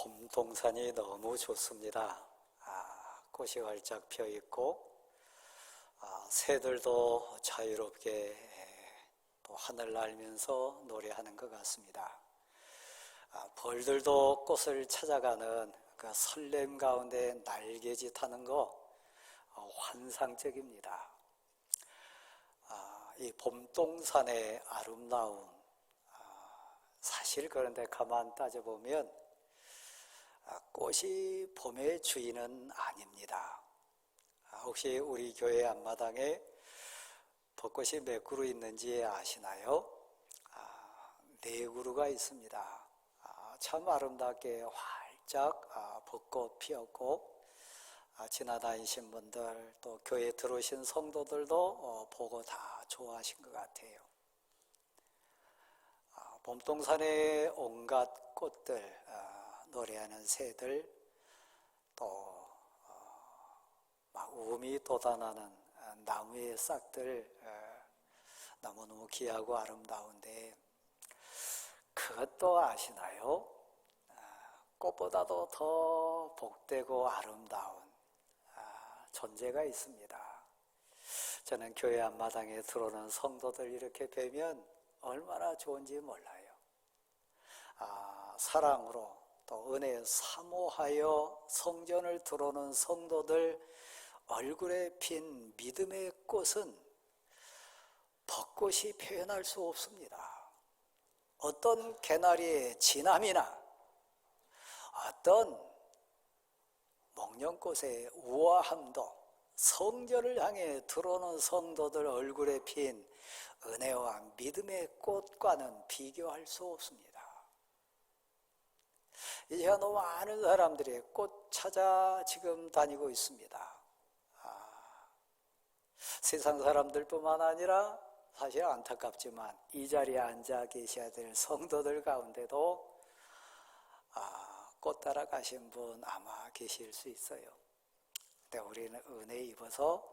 봄동산이 너무 좋습니다. 꽃이 활짝 펴 있고 새들도 자유롭게 또 하늘 날면서 노래하는 것 같습니다. 벌들도 꽃을 찾아가는 그 설렘 가운데 날개짓하는 거 환상적입니다. 이 봄동산의 아름다움, 사실 그런데 가만 따져보면 꽃이 봄의 주인은 아닙니다. 혹시 우리 교회 앞마당에 벚꽃이 몇 그루 있는지 아시나요? 4그루가 있습니다. 참 아름답게 활짝 벚꽃 피었고, 지나다니신 분들 또 교회 들어오신 성도들도 보고 다 좋아하신 것 같아요. 봄동산의 온갖 꽃들, 노래하는 새들, 또 막 우음이 돋아나는 나무의 싹들, 너무너무 귀하고 아름다운데, 그것도 아시나요? 꽃보다도 더 복되고 아름다운 존재가 있습니다. 저는 교회 앞마당에 들어오는 성도들 이렇게 뵈면 얼마나 좋은지 몰라요. 사랑으로 또 은혜에 사모하여 성전을 들어오는 성도들 얼굴에 핀 믿음의 꽃은 벚꽃이 표현할 수 없습니다. 어떤 개나리의 진함이나 어떤 목련꽃의 우아함도 성전을 향해 들어오는 성도들 얼굴에 핀 은혜와 믿음의 꽃과는 비교할 수 없습니다. 이제 너무 많은 사람들이 꽃 찾아 지금 다니고 있습니다. 세상 사람들뿐만 아니라 사실 안타깝지만 이 자리에 앉아 계셔야 될 성도들 가운데도 꽃 따라 가신 분 아마 계실 수 있어요. 근데 우리는 은혜 입어서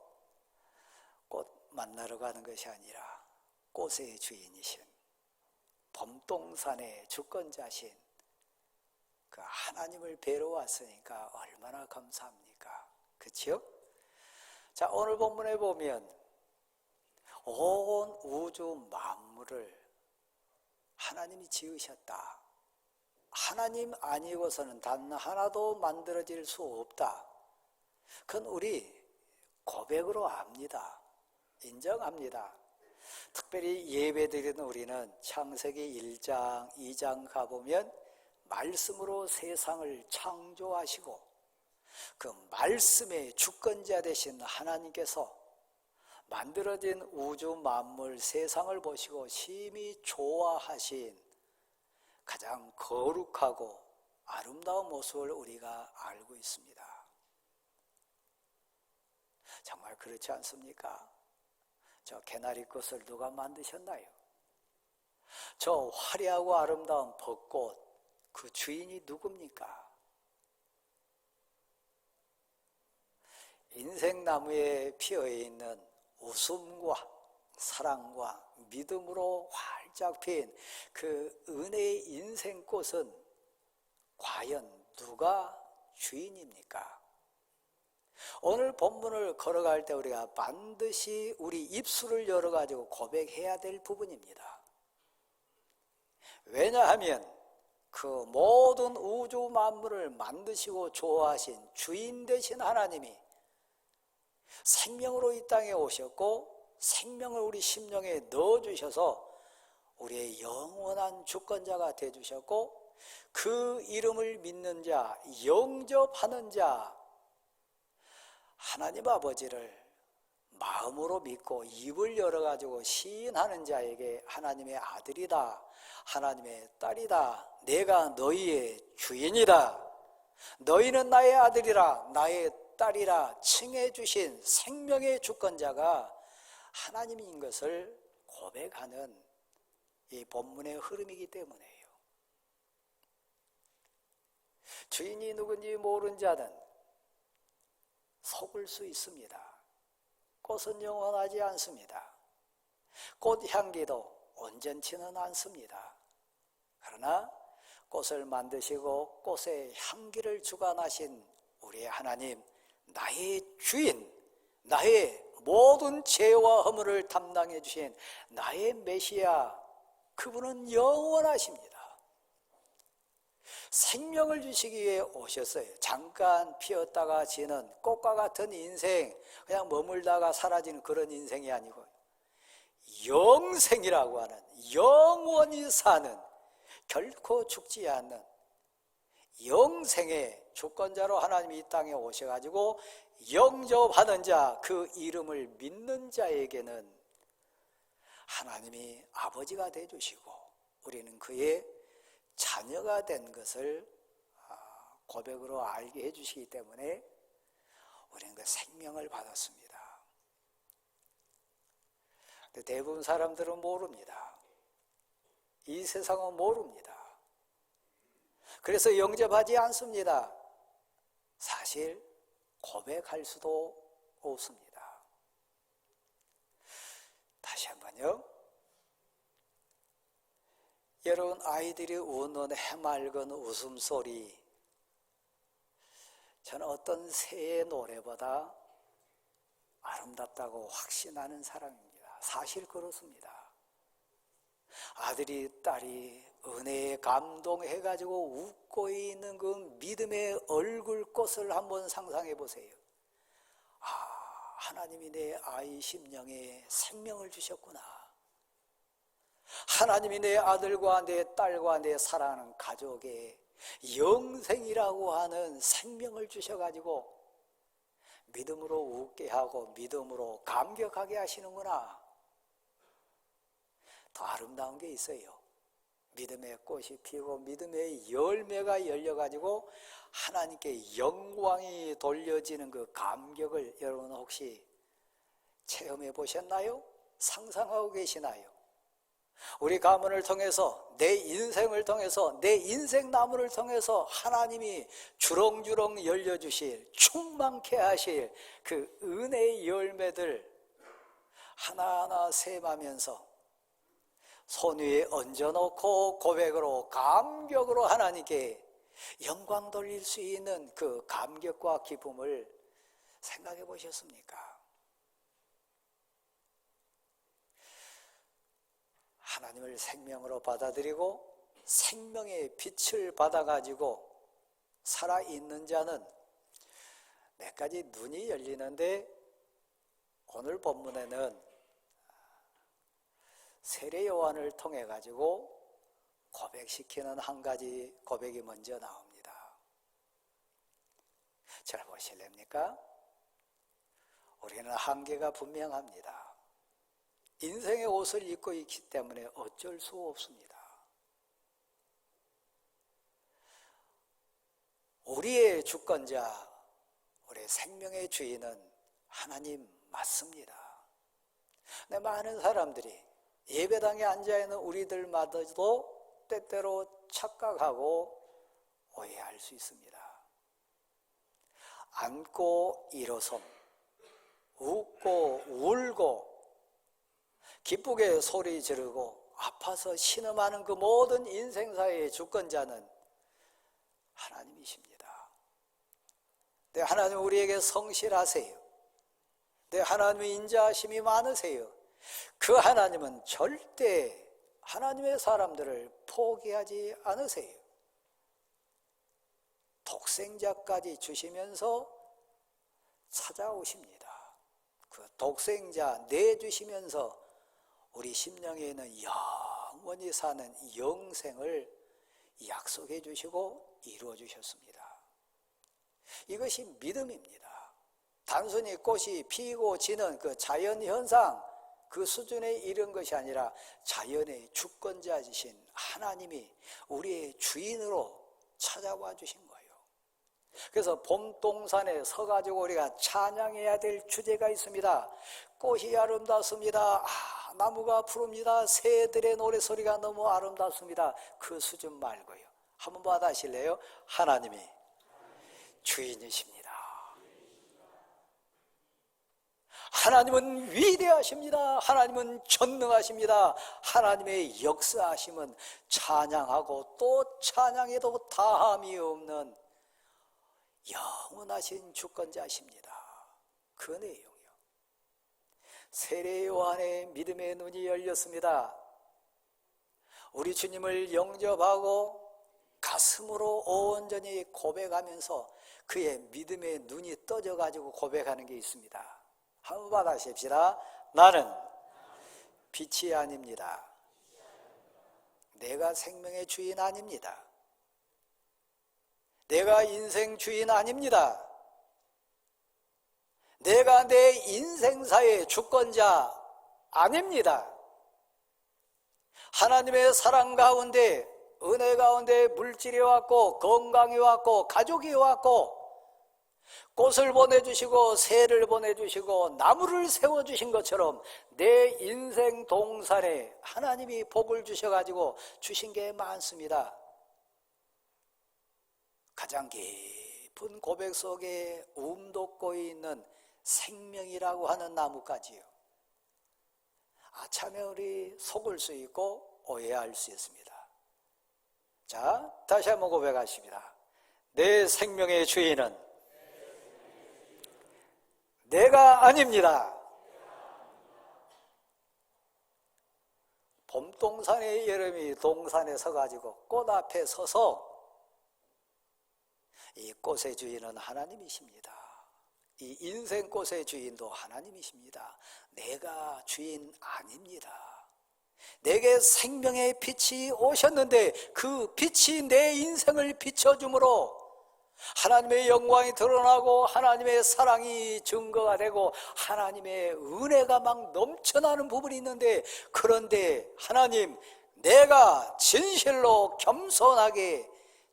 꽃 만나러 가는 것이 아니라 꽃의 주인이신 봄동산의 주권자신 그 하나님을 뵈러 왔으니까 얼마나 감사합니까? 그렇죠? 자, 오늘 본문에 보면 온 우주 만물을 하나님이 지으셨다. 하나님 아니고서는 단 하나도 만들어질 수 없다. 그건 우리 고백으로 압니다. 인정합니다. 특별히 예배드리는 우리는 창세기 1장, 2장 가보면 말씀으로 세상을 창조하시고 그 말씀의 주권자 되신 하나님께서 만들어진 우주 만물 세상을 보시고 심히 좋아하신 가장 거룩하고 아름다운 모습을 우리가 알고 있습니다. 정말 그렇지 않습니까? 저 개나리꽃을 누가 만드셨나요? 저 화려하고 아름다운 벚꽃, 그 주인이 누굽니까? 인생나무에 피어있는 웃음과 사랑과 믿음으로 활짝 핀 그 은혜의 인생꽃은 과연 누가 주인입니까? 오늘 본문을 걸어갈 때 우리가 반드시 우리 입술을 열어가지고 고백해야 될 부분입니다. 왜냐하면 그 모든 우주 만물을 만드시고 좋아하신 주인 되신 하나님이 생명으로 이 땅에 오셨고 생명을 우리 심령에 넣어주셔서 우리의 영원한 주권자가 되어주셨고 그 이름을 믿는 자, 영접하는 자, 하나님 아버지를 마음으로 믿고 입을 열어가지고 시인하는 자에게 하나님의 아들이다, 하나님의 딸이다, 내가 너희의 주인이다, 너희는 나의 아들이라 나의 딸이라 칭해 주신 생명의 주권자가 하나님인 것을 고백하는 이 본문의 흐름이기 때문에요. 주인이 누군지 모르는 자는 속을 수 있습니다. 꽃은 영원하지 않습니다. 꽃 향기도 온전치는 않습니다. 그러나 꽃을 만드시고 꽃의 향기를 주관하신 우리의 하나님, 나의 주인, 나의 모든 죄와 허물을 담당해 주신 나의 메시아, 그분은 영원하십니다. 생명을 주시기 위해 오셨어요. 잠깐 피었다가 지는 꽃과 같은 인생, 그냥 머물다가 사라지는 그런 인생이 아니고 영생이라고 하는, 영원히 사는, 결코 죽지 않는 영생의 주권자로 하나님이 이 땅에 오셔가지고 영접하는 자, 그 이름을 믿는 자에게는 하나님이 아버지가 되어주시고 우리는 그의 자녀가 된 것을 고백으로 알게 해주시기 때문에 우리는 그 생명을 받았습니다. 근데 대부분 사람들은 모릅니다. 이 세상은 모릅니다. 그래서 영접하지 않습니다. 사실 고백할 수도 없습니다. 다시 한번요. 여러분, 아이들이 우는 해맑은 웃음소리, 저는 어떤 새의 노래보다 아름답다고 확신하는 사람입니다. 사실 그렇습니다. 아들이, 딸이 은혜에 감동해가지고 웃고 있는 그 믿음의 얼굴꽃을 한번 상상해 보세요. 하나님이 내 아이 심령에 생명을 주셨구나. 하나님이 내 아들과 내 딸과 내 사랑하는 가족에 영생이라고 하는 생명을 주셔가지고 믿음으로 웃게 하고 믿음으로 감격하게 하시는구나. 더 아름다운 게 있어요. 믿음의 꽃이 피고 믿음의 열매가 열려가지고 하나님께 영광이 돌려지는 그 감격을 여러분 혹시 체험해 보셨나요? 상상하고 계시나요? 우리 가문을 통해서, 내 인생을 통해서, 내 인생 나무를 통해서 하나님이 주렁주렁 열려주실, 충만케 하실 그 은혜의 열매들 하나하나 셈하면서 손 위에 얹어놓고 고백으로, 감격으로 하나님께 영광 돌릴 수 있는 그 감격과 기쁨을 생각해 보셨습니까? 하나님을 생명으로 받아들이고 생명의 빛을 받아가지고 살아있는 자는 몇 가지 눈이 열리는데, 오늘 본문에는 세례 요한을 통해 가지고 고백시키는 한 가지 고백이 먼저 나옵니다. 잘 보실랍니까? 우리는 한계가 분명합니다. 인생의 옷을 입고 있기 때문에 어쩔 수 없습니다. 우리의 주권자, 우리의 생명의 주인은 하나님 맞습니다. 근데 많은 사람들이 예배당에 앉아있는 우리들마저도 때때로 착각하고 오해할 수 있습니다. 앉고 일어섬, 웃고 울고 기쁘게 소리 지르고 아파서 신음하는 그 모든 인생사의 주권자는 하나님이십니다. 네, 하나님 우리에게 성실하세요. 네, 하나님의 인자하심이 많으세요. 그 하나님은 절대 하나님의 사람들을 포기하지 않으세요. 독생자까지 주시면서 찾아오십니다. 그 독생자 내주시면서 우리 심령에는 영원히 사는 영생을 약속해 주시고 이루어 주셨습니다. 이것이 믿음입니다. 단순히 꽃이 피고 지는 그 자연현상, 그 수준에 이른 것이 아니라 자연의 주권자이신 하나님이 우리의 주인으로 찾아와 주신 거예요. 그래서 봄동산에 서가지고 우리가 찬양해야 될 주제가 있습니다. 꽃이 아름답습니다. 나무가 푸릅니다. 새들의 노래소리가 너무 아름답습니다. 그 수준 말고요. 한번 받아실래요? 하나님이 주인이십니다. 하나님은 위대하십니다. 하나님은 전능하십니다. 하나님의 역사하심은 찬양하고 또 찬양해도 다함이 없는 영원하신 주권자십니다. 그 내용이요. 세례 요한의 믿음의 눈이 열렸습니다. 우리 주님을 영접하고 가슴으로 온전히 고백하면서 그의 믿음의 눈이 떠져가지고 고백하는 게 있습니다. 한번 받아십시다. 나는 빛이 아닙니다. 내가 생명의 주인 아닙니다. 내가 인생 주인 아닙니다. 내가 내 인생사의 주권자 아닙니다. 하나님의 사랑 가운데, 은혜 가운데 물질이 왔고 건강이 왔고 가족이 왔고 꽃을 보내주시고 새를 보내주시고 나무를 세워주신 것처럼 내 인생 동산에 하나님이 복을 주셔가지고 주신 게 많습니다. 가장 깊은 고백 속에 움돋고 있는 생명이라고 하는 나무까지요. 아참에 우리 속을 수 있고 오해할 수 있습니다. 자, 다시 한번 고백하십니다. 내 생명의 주인은 내가 아닙니다. 봄동산의 여름이 동산에 서가지고 꽃 앞에 서서 이 꽃의 주인은 하나님이십니다. 이 인생 꽃의 주인도 하나님이십니다. 내가 주인 아닙니다. 내게 생명의 빛이 오셨는데 그 빛이 내 인생을 비춰주므로 하나님의 영광이 드러나고 하나님의 사랑이 증거가 되고 하나님의 은혜가 막 넘쳐나는 부분이 있는데, 그런데 하나님, 내가 진실로 겸손하게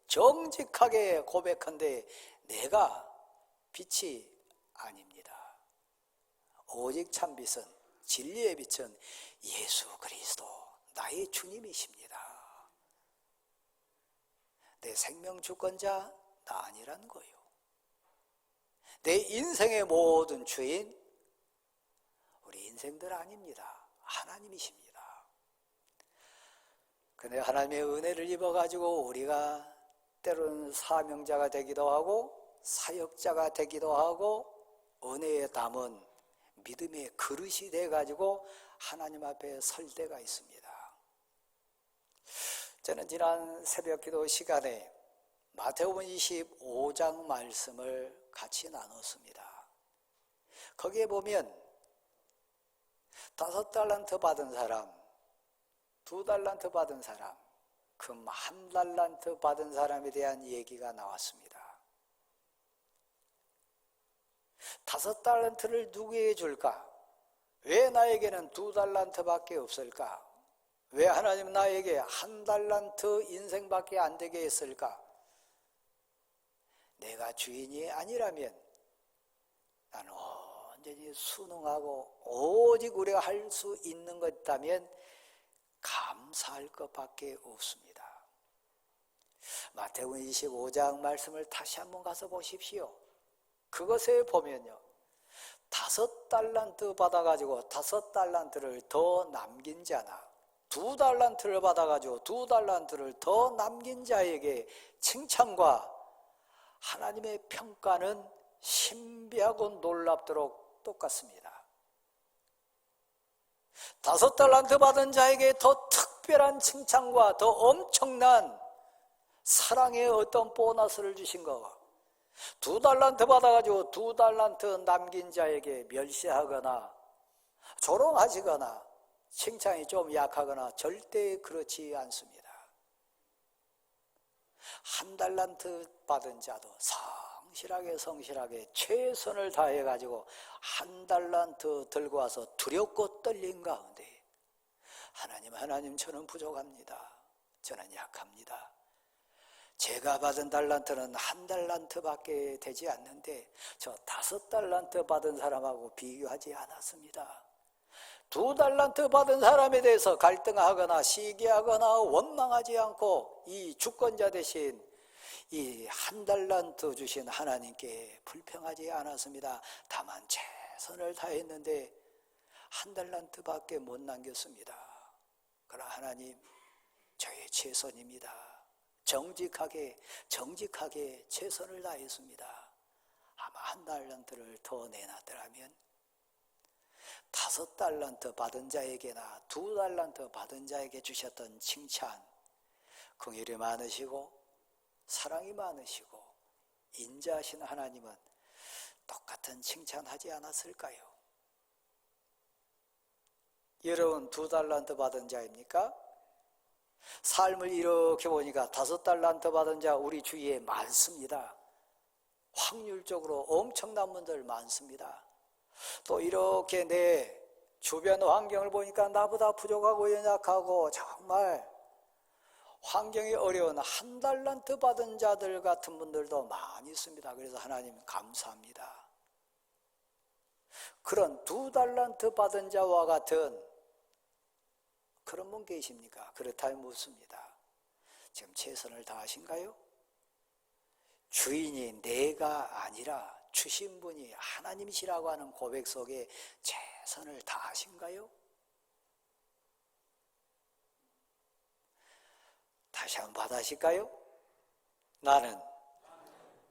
정직하게 고백한데 내가 빛이 아닙니다. 오직 참빛은, 진리의 빛은 예수 그리스도 나의 주님이십니다. 내 생명 주권자 나 아니란 거예요. 내 인생의 모든 주인 우리 인생들 아닙니다. 하나님이십니다. 근데 하나님의 은혜를 입어가지고 우리가 때로는 사명자가 되기도 하고 사역자가 되기도 하고 은혜에 담은 믿음의 그릇이 돼가지고 하나님 앞에 설 때가 있습니다. 저는 지난 새벽기도 시간에 마태복음 25장 말씀을 같이 나눴습니다. 거기에 보면 5달란트 받은 사람, 2달란트 받은 사람, 금 1달란트 받은 사람에 대한 얘기가 나왔습니다. 5달란트를 누구에게 줄까? 왜 나에게는 2달란트밖에 없을까? 왜 하나님은 나에게 1달란트 인생밖에 안 되게 했을까? 내가 주인이 아니라면 나는 온전히 순응하고 오직 우리가 할 수 있는 것 있다면 감사할 것밖에 없습니다. 마태복음 25장 말씀을 다시 한번 가서 보십시오. 그것에 보면요, 5달란트 받아가지고 5달란트를 더 남긴 자나 2달란트를 받아가지고 2달란트를 더 남긴 자에게 칭찬과 하나님의 평가는 신비하고 놀랍도록 똑같습니다. 5달란트 받은 자에게 더 특별한 칭찬과 더 엄청난 사랑의 어떤 보너스를 주신 거, 2달란트 받아가지고 2달란트 남긴 자에게 멸시하거나 조롱하시거나 칭찬이 좀 약하거나 절대 그렇지 않습니다. 1달란트 받은 자도 성실하게 최선을 다해가지고 1달란트 들고 와서 두렵고 떨린 가운데 하나님 저는 부족합니다. 저는 약합니다. 제가 받은 달란트는 1달란트밖에 되지 않는데 저 5달란트 받은 사람하고 비교하지 않았습니다. 2달란트 받은 사람에 대해서 갈등하거나 시기하거나 원망하지 않고 이 주권자 대신 이 1달란트 주신 하나님께 불평하지 않았습니다. 다만 최선을 다했는데 1달란트밖에 못 남겼습니다. 그러나 하나님, 저의 최선입니다. 정직하게 최선을 다했습니다. 아마 1달란트를 더 내놨더라면 5달란트 받은 자에게나 2달란트 받은 자에게 주셨던 칭찬, 긍휼이 많으시고 사랑이 많으시고 인자하신 하나님은 똑같은 칭찬하지 않았을까요? 여러분 2달란트 받은 자입니까? 삶을 이렇게 보니까 5달란트 받은 자 우리 주위에 많습니다. 확률적으로 엄청난 분들 많습니다. 또 이렇게 내 주변 환경을 보니까 나보다 부족하고 연약하고 정말 환경이 어려운 1달란트 받은 자들 같은 분들도 많이 있습니다. 그래서 하나님 감사합니다. 그런 2달란트 받은 자와 같은 그런 분 계십니까? 그렇다면 묻습니다. 지금 최선을 다하신가요? 주인이 내가 아니라 주신 분이 하나님이시라고 하는 고백 속에 최선을 다하신가요? 다시 한번 받아실까요? 나는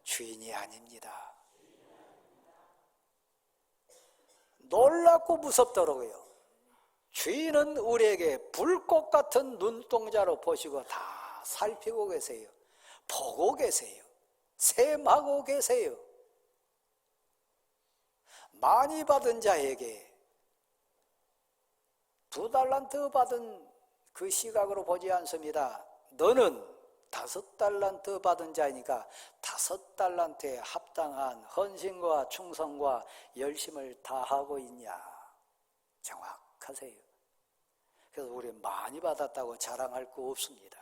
주인이 아닙니다. 놀랍고 무섭더라고요. 주인은 우리에게 불꽃 같은 눈동자로 보시고 다 살피고 계세요. 보고 계세요. 셈하고 계세요. 많이 받은 자에게 2달란트 받은 그 시각으로 보지 않습니다. 너는 5달란트 받은 자이니까 5달란트에 합당한 헌신과 충성과 열심을 다하고 있냐? 정확하세요. 그래서 우리 많이 받았다고 자랑할 거 없습니다.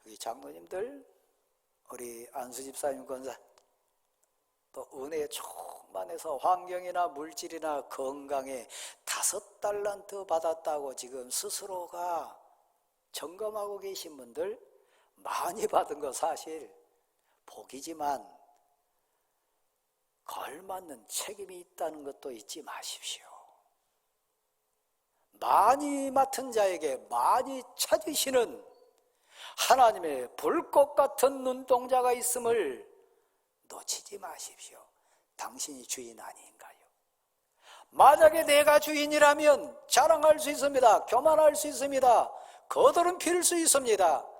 우리 장로님들, 우리 안수집사님 권사, 또 은혜에 충만해서 환경이나 물질이나 건강에 5달란트 받았다고 지금 스스로가 점검하고 계신 분들, 많이 받은 거 사실 복이지만 걸맞는 책임이 있다는 것도 잊지 마십시오. 많이 맡은 자에게 많이 찾으시는 하나님의 불꽃 같은 눈동자가 있음을 놓치지 마십시오. 당신이 주인 아닌가요? 만약에 내가 주인이라면 자랑할 수 있습니다. 교만할 수 있습니다. 거들은 필 수 있습니다.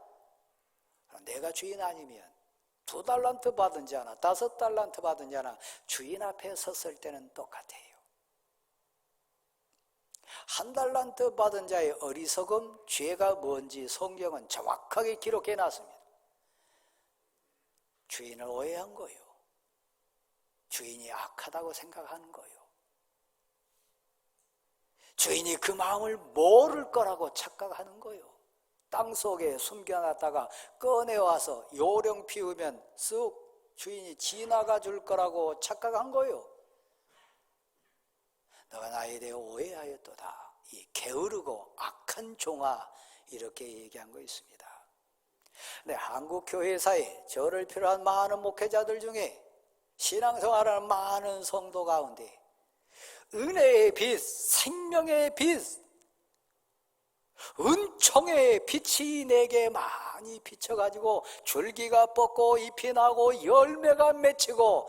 내가 주인 아니면 2달란트 받은 자나 5달란트 받은 자나 주인 앞에 섰을 때는 똑같아요. 1달란트 받은 자의 어리석음, 죄가 뭔지 성경은 정확하게 기록해 놨습니다. 주인을 오해한 거예요. 주인이 악하다고 생각하는 거예요. 주인이 그 마음을 모를 거라고 착각하는 거예요. 땅속에 숨겨놨다가 꺼내와서 요령 피우면 쓱 주인이 지나가 줄 거라고 착각한 거예요. 너가 나에 대해 오해하였도다. 이 게으르고 악한 종아, 이렇게 얘기한 거 있습니다. 네, 한국 교회사에 저를 필요한 많은 목회자들 중에 신앙생활하는 많은 성도 가운데 은혜의 빛, 생명의 빛, 은총의 빛이 내게 많이 비쳐가지고 줄기가 뻗고 잎이 나고 열매가 맺히고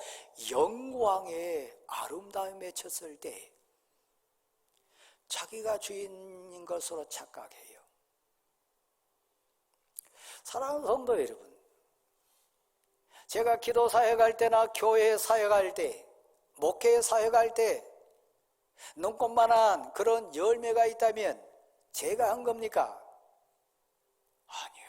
영광의 아름다움이 맺혔을 때 자기가 주인인 것으로 착각해요. 사랑하는 성도 여러분, 제가 기도 사역할 때나 교회 사역할 때, 목회 사역할 때 눈꽃만한 그런 열매가 있다면 제가 한 겁니까? 아니요.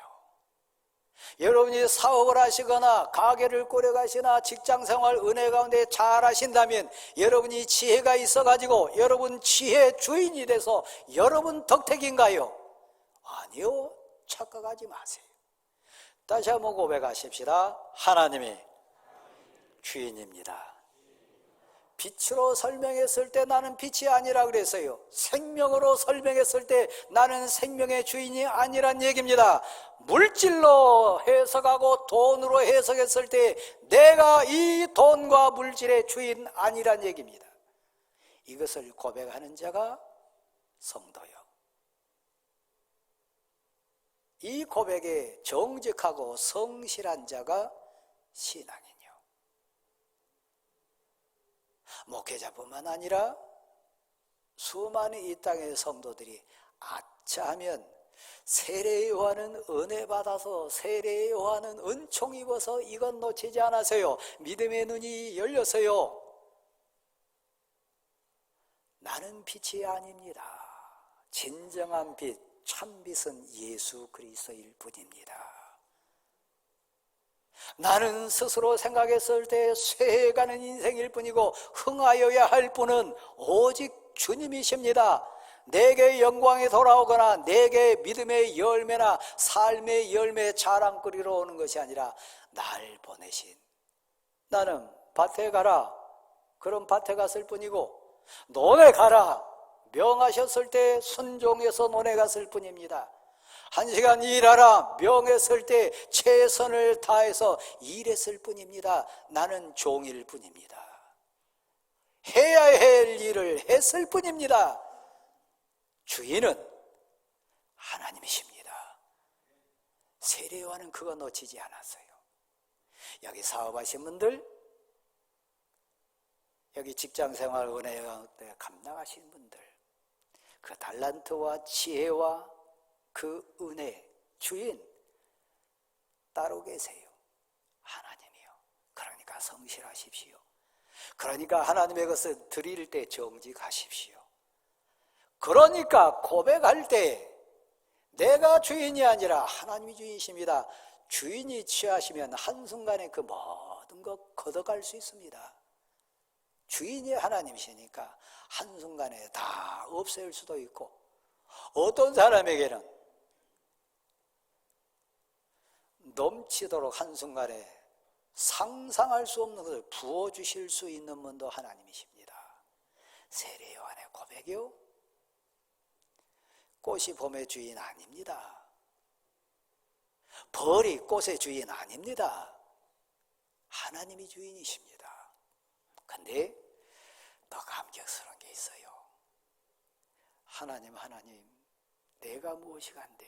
여러분이 사업을 하시거나 가게를 꾸려가시나 직장생활 은혜 가운데 잘 하신다면 여러분이 지혜가 있어가지고 여러분 지혜 주인이 돼서 여러분 덕택인가요? 아니요. 착각하지 마세요. 다시 한번 고백하십시다. 하나님이 주인입니다. 빛으로 설명했을 때 나는 빛이 아니라 그랬어요. 생명으로 설명했을 때 나는 생명의 주인이 아니란 얘기입니다. 물질로 해석하고 돈으로 해석했을 때 내가 이 돈과 물질의 주인 아니란 얘기입니다. 이것을 고백하는 자가 성도요. 이 고백에 정직하고 성실한 자가 신앙이요. 목회자뿐만 아니라 수많은 이 땅의 성도들이 아차 하면 세례 요한은 은혜 받아서 세례 요한은 은총 입어서 이건 놓치지 않았어요. 믿음의 눈이 열렸어요. 나는 빛이 아닙니다. 진정한 빛, 참빛은 예수 그리스도일 뿐입니다. 나는 스스로 생각했을 때 쇠해가는 인생일 뿐이고 흥하여야 할 분은 오직 주님이십니다. 내게 영광이 돌아오거나 내게 믿음의 열매나 삶의 열매 자랑거리로 오는 것이 아니라 날 보내신, 나는 밭에 가라 그럼 밭에 갔을 뿐이고 논에 가라 명하셨을 때 순종해서 논에 갔을 뿐입니다. 1시간 일하라 명했을 때 최선을 다해서 일했을 뿐입니다. 나는 종일 뿐입니다. 해야 할 일을 했을 뿐입니다. 주인은 하나님이십니다. 세례 요한은 그거 놓치지 않았어요. 여기 사업하신 분들, 여기 직장생활 은혜 감당하신 분들, 그 달란트와 지혜와 그 은혜 주인 따로 계세요. 하나님이요. 그러니까 성실하십시오. 그러니까 하나님의 것을 드릴 때 정직하십시오. 그러니까 고백할 때 내가 주인이 아니라 하나님이 주인이십니다. 주인이 취하시면 한순간에 그 모든 것 걷어갈 수 있습니다. 주인이 하나님이시니까 한순간에 다 없앨 수도 있고, 어떤 사람에게는 넘치도록 한순간에 상상할 수 없는 것을 부어주실 수 있는 분도 하나님이십니다. 세례 요한의 고백이요, 꽃이 봄의 주인 아닙니다. 벌이 꽃의 주인 아닙니다. 하나님이 주인이십니다. 근데 더 감격스러운 게 있어요. 하나님 내가 무엇이 간데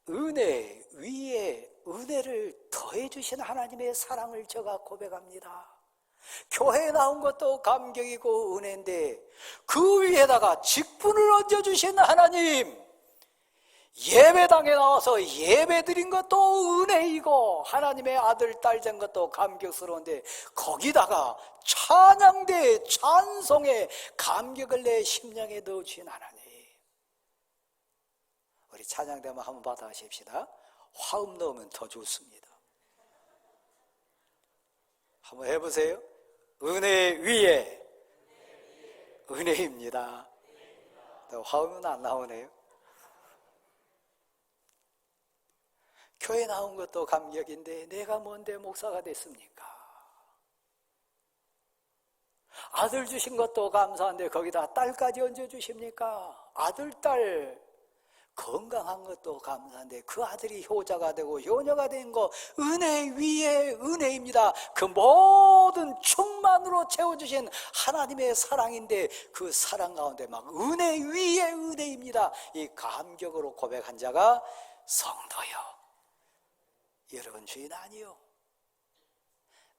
은혜 위에 은혜를 더해 주신 하나님의 사랑을 제가 고백합니다. 교회에 나온 것도 감격이고 은혜인데 그 위에다가 직분을 얹어주신 하나님, 예배당에 나와서 예배 드린 것도 은혜이고 하나님의 아들 딸 된 것도 감격스러운데 거기다가 찬양대 찬송에 감격을 내 심령에 넣어주신 하나님, 우리 찬양대만 한번 받아 하십시다. 화음 넣으면 더 좋습니다. 한번 해보세요. 은혜 위에 은혜입니다. 화음은 안 나오네요. 교회 나온 것도 감격인데 내가 뭔데 목사가 됐습니까? 아들 주신 것도 감사한데 거기다 딸까지 얹어주십니까? 아들, 딸 건강한 것도 감사한데 그 아들이 효자가 되고 효녀가 된 거 은혜 위에 은혜입니다. 그 모든 충만으로 채워주신 하나님의 사랑인데 그 사랑 가운데 막 은혜 위에 은혜입니다. 이 감격으로 고백한 자가 성도요. 여러분 주인 아니요.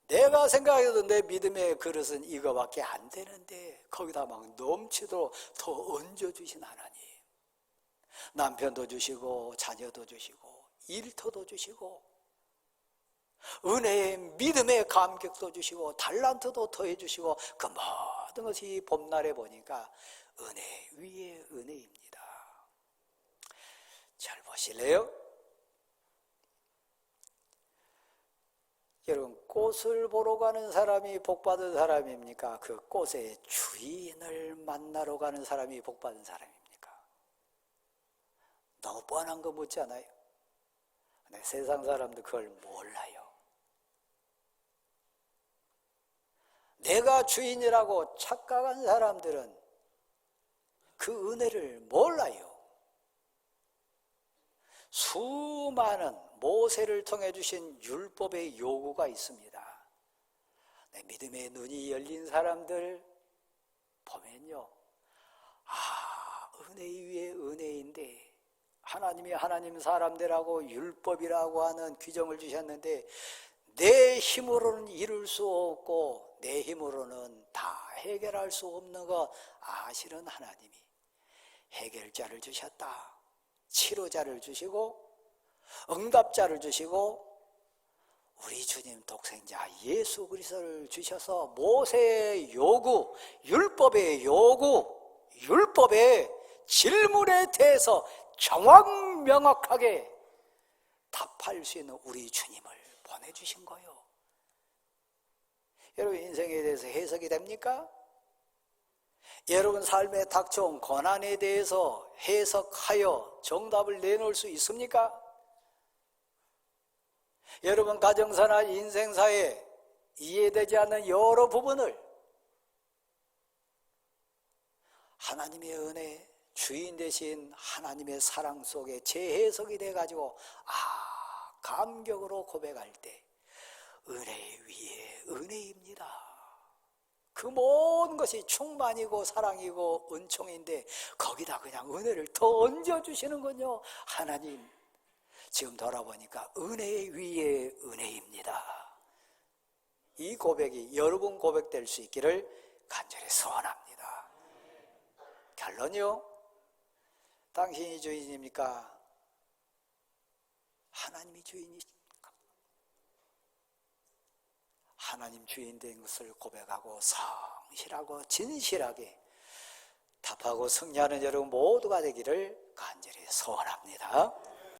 내가 생각해도 내 믿음의 그릇은 이거밖에 안 되는데 거기다 막 넘치도록 더 얹어주신 하나님, 남편도 주시고 자녀도 주시고 일터도 주시고 은혜의 믿음의 감격도 주시고 달란트도 더해 주시고 그 모든 것이 봄날에 보니까 은혜 위에 은혜입니다. 잘 보실래요? 여러분, 꽃을 보러 가는 사람이 복받은 사람입니까? 그 꽃의 주인을 만나러 가는 사람이 복받은 사람입니까? 너무 뻔한 거 묻지 않아요? 근데 세상 사람도 그걸 몰라요. 내가 주인이라고 착각한 사람들은 그 은혜를 몰라요. 수많은 모세를 통해 주신 율법의 요구가 있습니다. 내 믿음의 눈이 열린 사람들, 그 율법의 요구를 보면요, 은혜 위에 은혜인데 하나님이 하나님 사람들하고 율법이라고 하는 규정을 주셨는데 내 힘으로는 이룰 수 없고 내 힘으로는 다 해결할 수 없는 거 아시는 하나님이 해결자를 주셨다. 치료자를 주시고 응답자를 주시고 우리 주님 독생자 예수 그리스도를 주셔서 모세의 요구, 율법의 요구, 율법의 질문에 대해서 정확명확하게 답할 수 있는 우리 주님을 보내주신 거예요. 여러분 인생에 대해서 해석이 됩니까? 여러분 삶에 닥쳐온 고난에 대해서 해석하여 정답을 내놓을 수 있습니까? 여러분 가정사나 인생사에 이해되지 않는 여러 부분을 하나님의 은혜, 주인 되신 하나님의 사랑 속에 재해석이 돼가지고 감격으로 고백할 때 은혜 위에 은혜입니다. 그 모든 것이 충만이고 사랑이고 은총인데 거기다 그냥 은혜를 더 얹어주시는군요. 하나님 지금 돌아보니까 은혜 위에 은혜입니다. 이 고백이 여러분 고백될 수 있기를 간절히 소원합니다. 결론이요, 당신이 주인입니까? 하나님이 주인이십니까? 하나님 주인 된 것을 고백하고 성실하고 진실하게 답하고 승리하는 여러분 모두가 되기를 간절히 소원합니다.